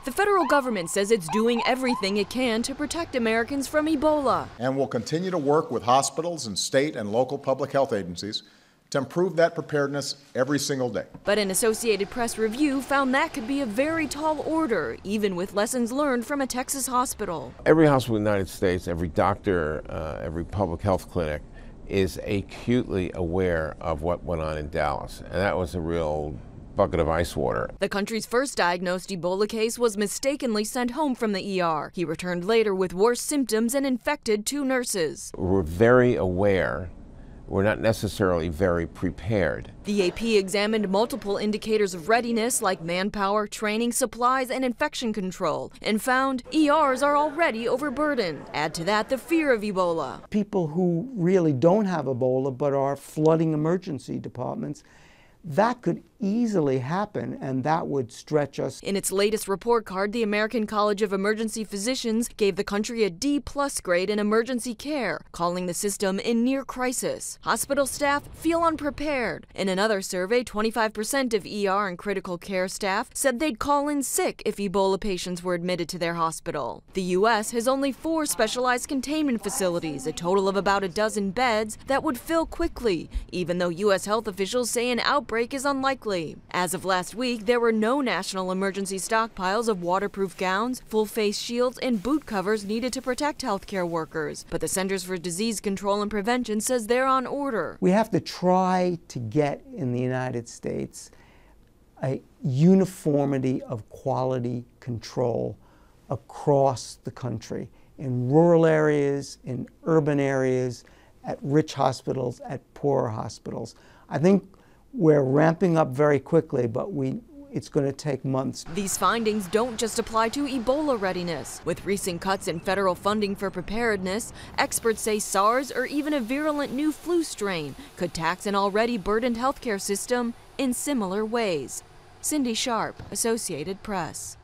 The federal government says it's doing everything it can to protect Americans from Ebola. And will continue to work with hospitals and state and local public health agencies to improve that preparedness every single day. But an Associated Press review found that could be a very tall order, even with lessons learned from a Texas hospital. Every hospital in the United States, every doctor, every public health clinic is acutely aware of what went on in Dallas. And that was a real bucket of ice water. The country's first diagnosed Ebola case was mistakenly sent home from the ER. He returned later with worse symptoms and infected 2 nurses. We're very aware. We're not necessarily very prepared. The AP examined multiple indicators of readiness like manpower, training, supplies, and infection control, and found ERs are already overburdened. Add to that the fear of Ebola. People who really don't have Ebola but are flooding emergency departments, that could easily happen, and that would stretch us. In its latest report card, the American College of Emergency Physicians gave the country a D+ grade in emergency care, calling the system in near crisis. Hospital staff feel unprepared. In another survey, 25% of ER and critical care staff said they'd call in sick if Ebola patients were admitted to their hospital. The U.S. has only 4 specialized containment facilities, a total of about a dozen beds that would fill quickly, even though U.S. health officials say an outbreak is unlikely. As of last week, there were no national emergency stockpiles of waterproof gowns, full face shields, and boot covers needed to protect healthcare workers. But the Centers for Disease Control and Prevention says they're on order. We have to try to get in the United States a uniformity of quality control across the country, in rural areas, in urban areas, at rich hospitals, at poorer hospitals. I think we're ramping up very quickly, but it's going to take months. These findings don't just apply to Ebola readiness. With recent cuts in federal funding for preparedness, experts say SARS or even a virulent new flu strain could tax an already burdened healthcare system in similar ways. Cindy Sharp, Associated Press.